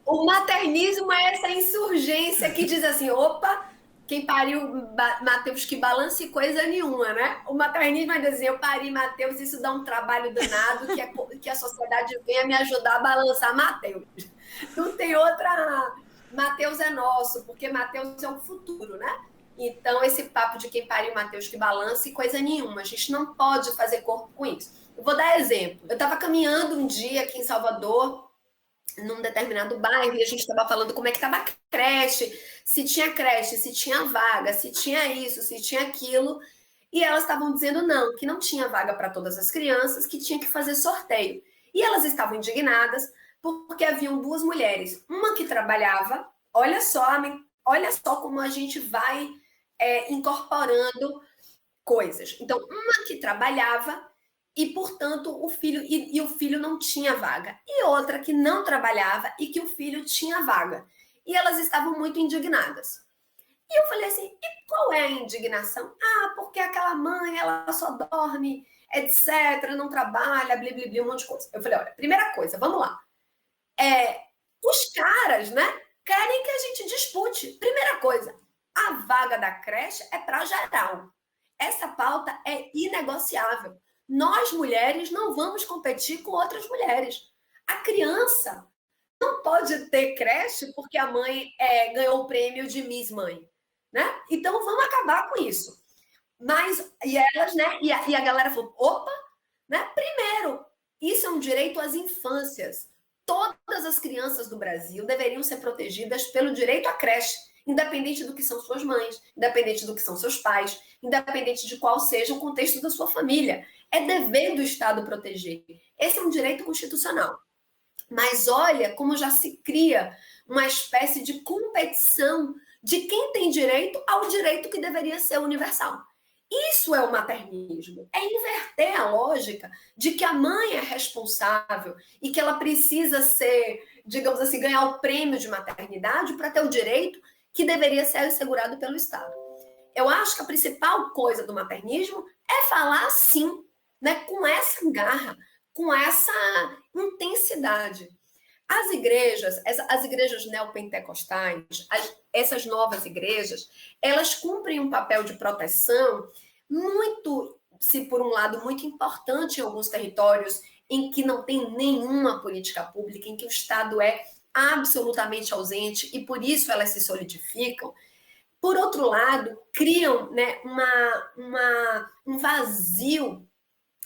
O maternismo é essa insurgência que diz assim, opa, quem pariu Mateus que balance coisa nenhuma, né? O maternismo é dizer, eu pari Mateus, isso dá um trabalho danado, que a sociedade venha me ajudar a balançar Mateus. Não tem outra... Mateus é nosso, porque Mateus é o futuro, né? Então, esse papo de quem pariu Mateus que balance, coisa nenhuma. A gente não pode fazer corpo com isso. Eu vou dar exemplo. Eu estava caminhando um dia aqui em Salvador, num determinado bairro, e a gente estava falando como é que estava a creche, se tinha vaga, se tinha isso, se tinha aquilo, e elas estavam dizendo não, que não tinha vaga para todas as crianças, que tinha que fazer sorteio. E elas estavam indignadas porque haviam 2 mulheres, uma que trabalhava, olha só como a gente vai incorporando coisas. Então, uma que trabalhava e, portanto, o filho não tinha vaga. E outra que não trabalhava e que o filho tinha vaga. E elas estavam muito indignadas. E eu falei assim, e qual é a indignação? Ah, porque aquela mãe, ela só dorme, etc., não trabalha, blá, blá, blá, um monte de coisa. Eu falei, olha, primeira coisa, vamos lá. Os caras, né, querem que a gente dispute. Primeira coisa, a vaga da creche é para geral. essa pauta é inegociável. Nós, mulheres, não vamos competir com outras mulheres. A criança não pode ter creche porque a mãe ganhou o prêmio de Miss Mãe, né? Então, vamos acabar com isso. Mas, e elas, né? E a galera falou, opa, né? Primeiro, isso é um direito às infâncias. Todas as crianças do Brasil deveriam ser protegidas pelo direito à creche, independente do que são suas mães, independente do que são seus pais, independente de qual seja o contexto da sua família. É dever do Estado proteger. Esse é um direito constitucional. Mas olha como já se cria uma espécie de competição de quem tem direito ao direito que deveria ser universal. Isso é o maternismo, é inverter a lógica de que a mãe é responsável e que ela precisa ser, digamos assim, ganhar o prêmio de maternidade para ter o direito que deveria ser assegurado pelo Estado. Eu acho que a principal coisa do maternismo é falar sim, né, com essa garra, com essa intensidade. As igrejas neopentecostais, essas novas igrejas, elas cumprem um papel de proteção muito, se por um lado, muito importante em alguns territórios em que não tem nenhuma política pública, em que o Estado é absolutamente ausente e por isso elas se solidificam. Por outro lado, criam, né, um vazio,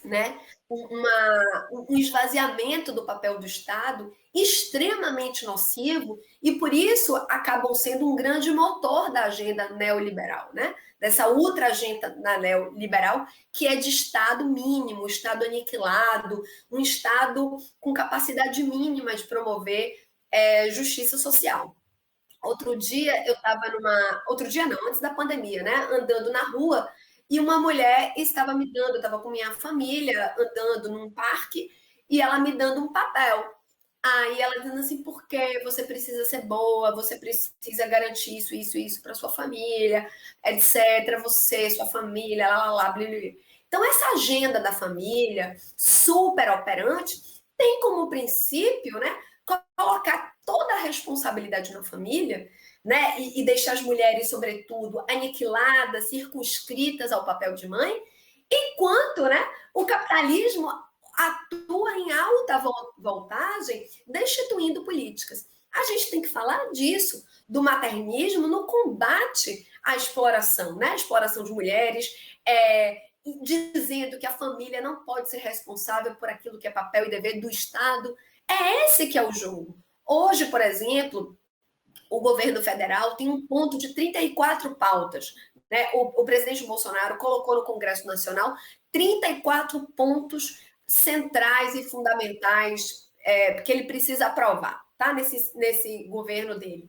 né, um esvaziamento do papel do Estado extremamente nocivo e, por isso, acabam sendo um grande motor da agenda neoliberal, né? Dessa outra agenda neoliberal, que é de Estado mínimo, Estado aniquilado, um Estado com capacidade mínima de promover justiça social. Outro dia eu estava outro dia não, antes da pandemia, né? Andando na rua e uma mulher estava me dando, eu estava com minha família andando num parque e ela me dando um papel. Aí ela dizendo assim, porque você precisa ser boa, você precisa garantir isso para sua família, etc. Você, sua família, lá, blá. Então, essa agenda da família, super operante, tem como princípio, né, colocar toda a responsabilidade na família, né, e deixar as mulheres, sobretudo, aniquiladas, circunscritas ao papel de mãe, enquanto, né, o capitalismo atua em alta voltagem, destituindo políticas. A gente tem que falar disso, do maternismo no combate à exploração, né? A exploração de mulheres, dizendo que a família não pode ser responsável por aquilo que é papel e dever do Estado. É esse que é o jogo. Hoje, por exemplo, o governo federal tem um ponto de 34 pautas. Né? O presidente Bolsonaro colocou no Congresso Nacional 34 pontos centrais e fundamentais que ele precisa aprovar, tá? Nesse governo dele.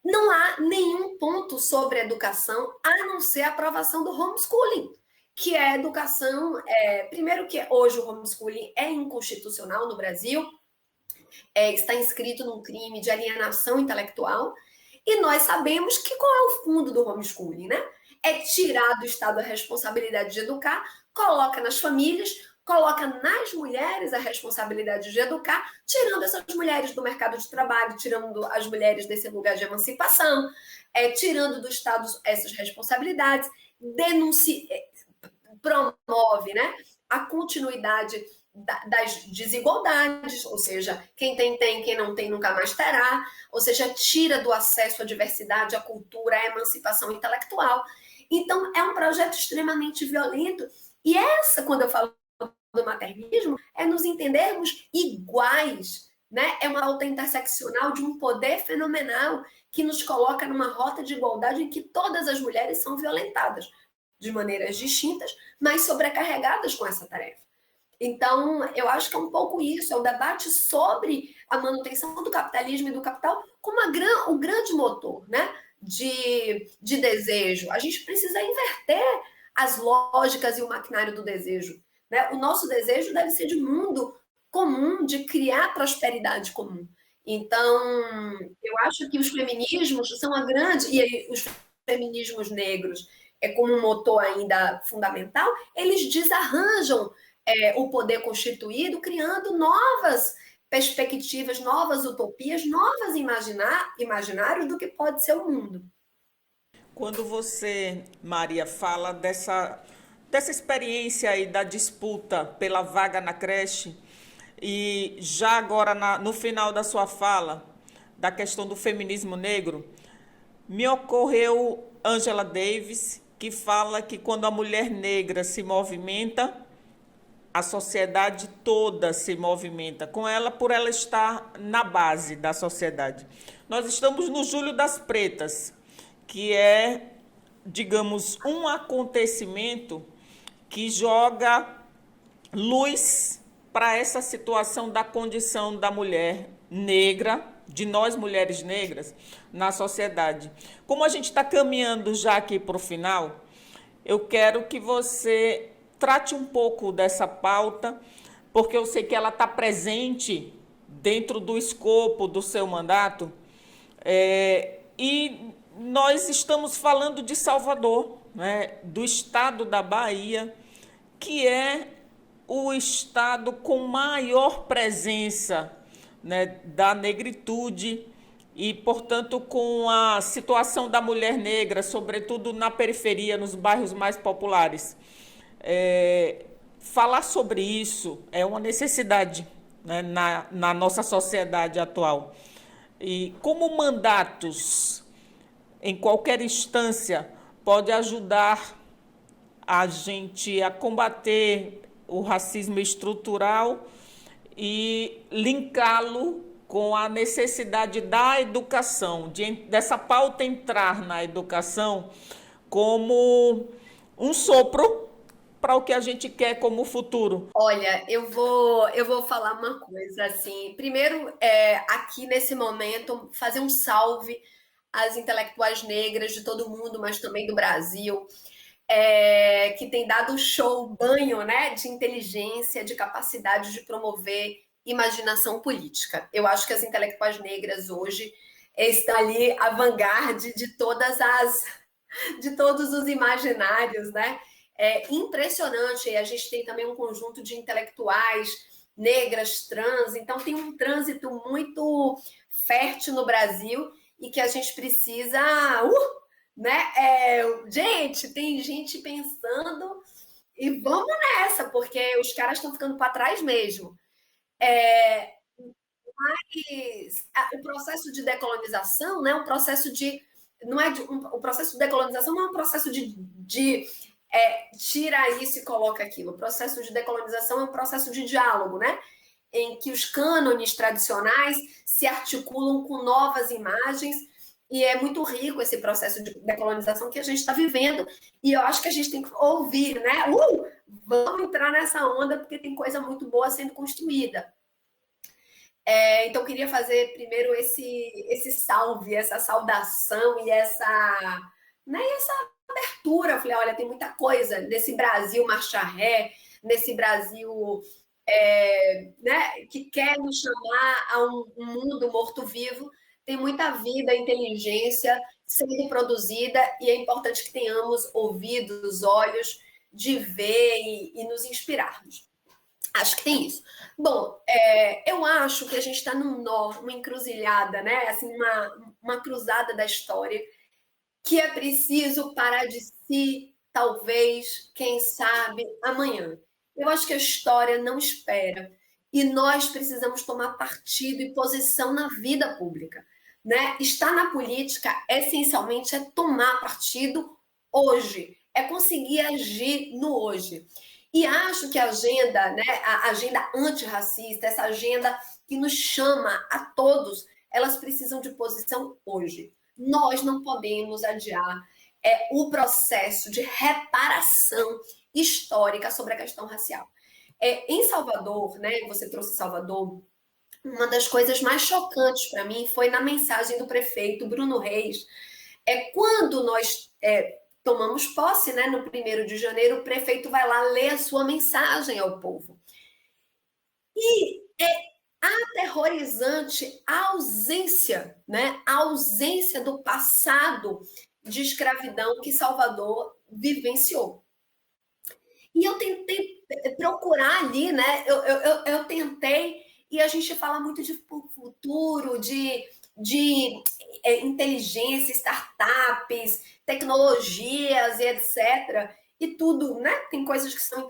Não há nenhum ponto sobre educação, a não ser a aprovação do homeschooling, que é a educação... primeiro que hoje o homeschooling é inconstitucional no Brasil, está inscrito num crime de alienação intelectual, e nós sabemos que qual é o fundo do homeschooling, né? É tirar do Estado a responsabilidade de educar, coloca nas famílias, coloca nas mulheres a responsabilidade de educar, tirando essas mulheres do mercado de trabalho, tirando as mulheres desse lugar de emancipação, tirando do Estado essas responsabilidades, promove, né, a continuidade das desigualdades, ou seja, quem tem, quem não tem nunca mais terá, ou seja, tira do acesso à diversidade, à cultura, à emancipação intelectual. Então, é um projeto extremamente violento, e quando eu falo do maternismo, é nos entendermos iguais, né? É uma luta interseccional de um poder fenomenal que nos coloca numa rota de igualdade em que todas as mulheres são violentadas de maneiras distintas, mas sobrecarregadas com essa tarefa. Então, eu acho que é um pouco isso, é o debate sobre a manutenção do capitalismo e do capital como o grande motor, né, de desejo. A gente precisa inverter as lógicas e o maquinário do desejo. Né? O nosso desejo deve ser de mundo comum, de criar prosperidade comum. Então, eu acho que os feminismos são e os feminismos negros como um motor ainda fundamental, eles desarranjam o poder constituído, criando novas perspectivas, novas utopias, novos imaginários do que pode ser o mundo. Quando você, Maria, fala dessa experiência aí da disputa pela vaga na creche, e já agora no final da sua fala, da questão do feminismo negro, me ocorreu Angela Davis, que fala que quando a mulher negra se movimenta, a sociedade toda se movimenta com ela por ela estar na base da sociedade. Nós estamos no Julho das Pretas, que é, digamos, um acontecimento que joga luz para essa situação da condição da mulher negra, de nós mulheres negras, na sociedade. Como a gente está caminhando já aqui para o final, eu quero que você trate um pouco dessa pauta, porque eu sei que ela está presente dentro do escopo do seu mandato, e nós estamos falando de Salvador, né, do estado da Bahia, que é o estado com maior presença, né, da negritude e, portanto, com a situação da mulher negra, sobretudo na periferia, nos bairros mais populares. Falar sobre isso é uma necessidade, né, na nossa sociedade atual. E como mandatos, em qualquer instância, pode ajudar a gente a combater o racismo estrutural e linká-lo com a necessidade da educação, dessa pauta entrar na educação como um sopro para o que a gente quer como futuro. Olha, eu vou falar uma coisa assim. Primeiro, aqui nesse momento, fazer um salve às intelectuais negras de todo mundo, mas também do Brasil, que tem dado show, banho, né, de inteligência, de capacidade de promover imaginação política. Eu acho que as intelectuais negras hoje estão ali à vanguarda de todos os imaginários, né? É impressionante. E a gente tem também um conjunto de intelectuais negras, trans, então tem um trânsito muito fértil no Brasil e que a gente precisa, né? Gente, tem gente pensando e vamos nessa, porque os caras estão ficando para trás mesmo. Mas o processo de decolonização, né? O processo de decolonização não é um processo de tira isso e coloca aquilo. O processo de decolonização é um processo de diálogo, né? Em que os cânones tradicionais se articulam com novas imagens, e é muito rico esse processo de decolonização que a gente está vivendo, e eu acho que a gente tem que ouvir, né? Vamos entrar nessa onda, porque tem coisa muito boa sendo construída. Então, eu queria fazer primeiro esse salve, essa saudação e essa abertura. Eu falei, olha, tem muita coisa nesse Brasil marcha ré, nesse Brasil né, que quer nos chamar a um mundo morto-vivo. Tem muita vida, inteligência sendo produzida, e é importante que tenhamos ouvidos, olhos de ver e nos inspirarmos. Acho que tem isso. Bom, eu acho que a gente está num nó, uma encruzilhada, né? Assim, uma cruzada da história, que é preciso parar de si, talvez, quem sabe, amanhã. Eu acho que a história não espera. E nós precisamos tomar partido e posição na vida pública, né? Estar na política, essencialmente, é tomar partido hoje, é conseguir agir no hoje. E acho que a agenda, né, a agenda antirracista, essa agenda que nos chama a todos, elas precisam de posição hoje. Nós não podemos adiar o processo de reparação histórica sobre a questão racial. Em Salvador, né, você trouxe Salvador, uma das coisas mais chocantes para mim foi na mensagem do prefeito Bruno Reis. Quando nós tomamos posse, né, no 1º de janeiro, o prefeito vai lá ler a sua mensagem ao povo. E aterrorizante a ausência, né, a ausência do passado de escravidão que Salvador vivenciou. E eu tentei procurar ali, né, eu tentei, e a gente fala muito de futuro, de inteligência, startups, tecnologias e etc. E tudo, né? Tem coisas que são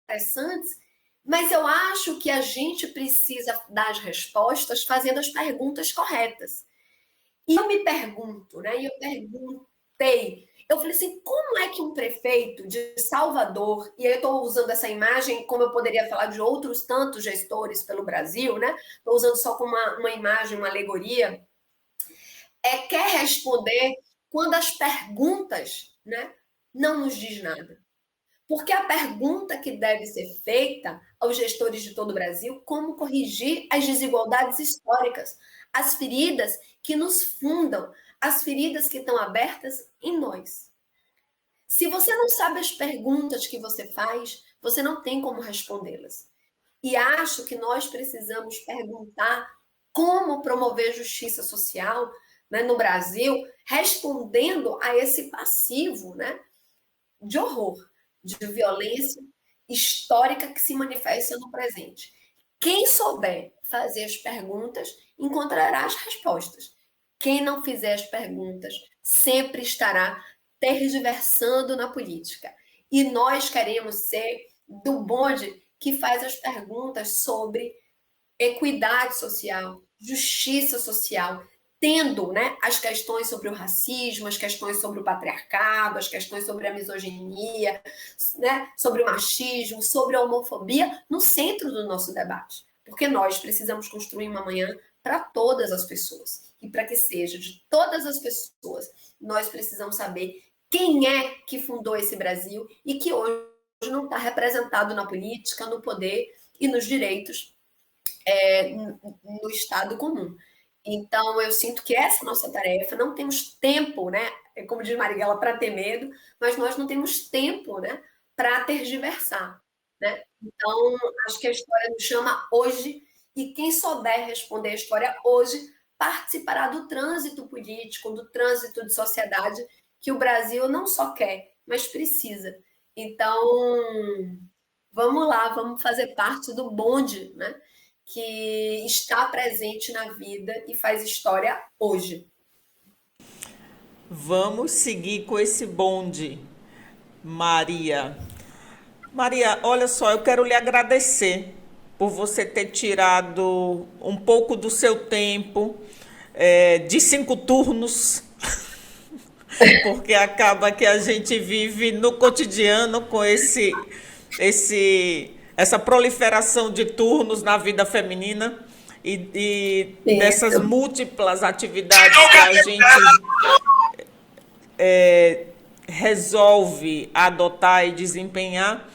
interessantes, mas eu acho que a gente precisa dar as respostas fazendo as perguntas corretas. E eu me pergunto, né? E eu perguntei, eu falei assim, como é que um prefeito de Salvador, e aí eu estou usando essa imagem, como eu poderia falar de outros tantos gestores pelo Brasil, né? Estou usando só como uma imagem, uma alegoria, quer responder quando as perguntas, né, não nos diz nada. Porque a pergunta que deve ser feita aos gestores de todo o Brasil, como corrigir as desigualdades históricas, as feridas que nos fundam, as feridas que estão abertas em nós. Se você não sabe as perguntas que você faz, você não tem como respondê-las. E acho que nós precisamos perguntar como promover justiça social, né, no Brasil, respondendo a esse passivo, né, de horror, de violência histórica que se manifesta no presente. Quem souber fazer as perguntas encontrará as respostas. Quem não fizer as perguntas sempre estará tergiversando na política. E nós queremos ser do bonde que faz as perguntas sobre equidade social, justiça social, tendo, né, as questões sobre o racismo, as questões sobre o patriarcado, as questões sobre a misoginia, né, sobre o machismo, sobre a homofobia no centro do nosso debate. Porque nós precisamos construir uma manhã para todas as pessoas. E para que seja de todas as pessoas, nós precisamos saber quem é que fundou esse Brasil e que hoje não está representado na política, no poder e nos direitos no Estado comum. Então, eu sinto que essa é a nossa tarefa. Não temos tempo, né? Como diz Marighella, para ter medo, mas nós não temos tempo, né, para tergiversar, né? Então, acho que a história nos chama hoje, e quem souber responder a história hoje participará do trânsito político, do trânsito de sociedade que o Brasil não só quer, mas precisa. Então, vamos lá, vamos fazer parte do bonde, né, que está presente na vida e faz história hoje. Vamos seguir com esse bonde, Maria. Maria, olha só, eu quero lhe agradecer por você ter tirado um pouco do seu tempo, de 5 turnos, porque acaba que a gente vive no cotidiano com essa proliferação de turnos na vida feminina e dessas Isso. múltiplas atividades que a gente resolve adotar e desempenhar.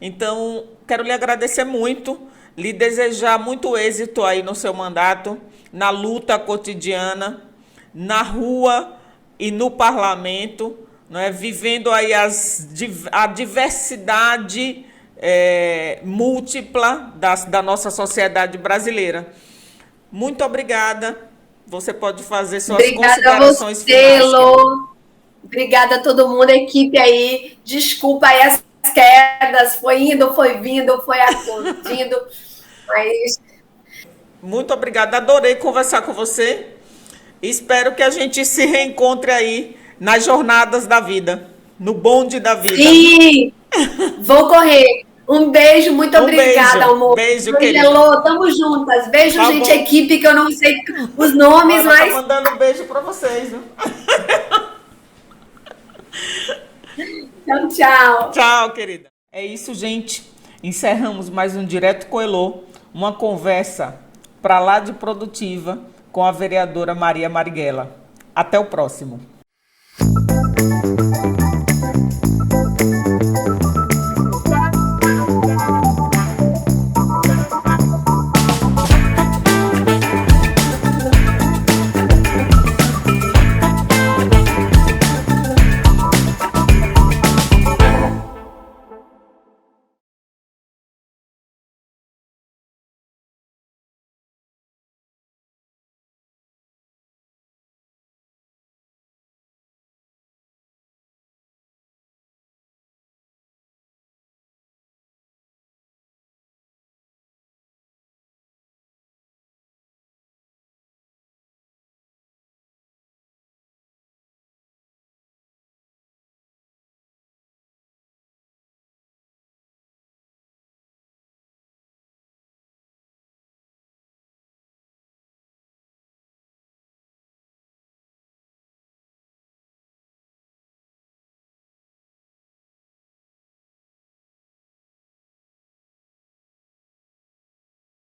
Então, quero lhe agradecer muito, lhe desejar muito êxito aí no seu mandato, na luta cotidiana, na rua e no parlamento, não é? Vivendo aí a diversidade múltipla da nossa sociedade brasileira. Muito obrigada. Você pode fazer suas considerações finais. Obrigada a todo mundo, a equipe aí. Desculpa aí as quedas, foi indo, foi vindo, foi acontecendo, mas... Muito obrigada, adorei conversar com você. Espero que a gente se reencontre aí nas jornadas da vida, no bonde da vida. Sim, vou correr. Um beijo, muito obrigada, beijo, amor. Beijo, querida. Hello, tamo juntas. Beijo, tá gente, bom. equipe, que eu não sei os nomes, Ana mas... tá mandando beijo pra vocês, viu? Tchau, tchau. Tchau, querida. É isso, gente. Encerramos mais um Direto com Elô, uma conversa pra lá de produtiva com a vereadora Maria Marighella. Até o próximo.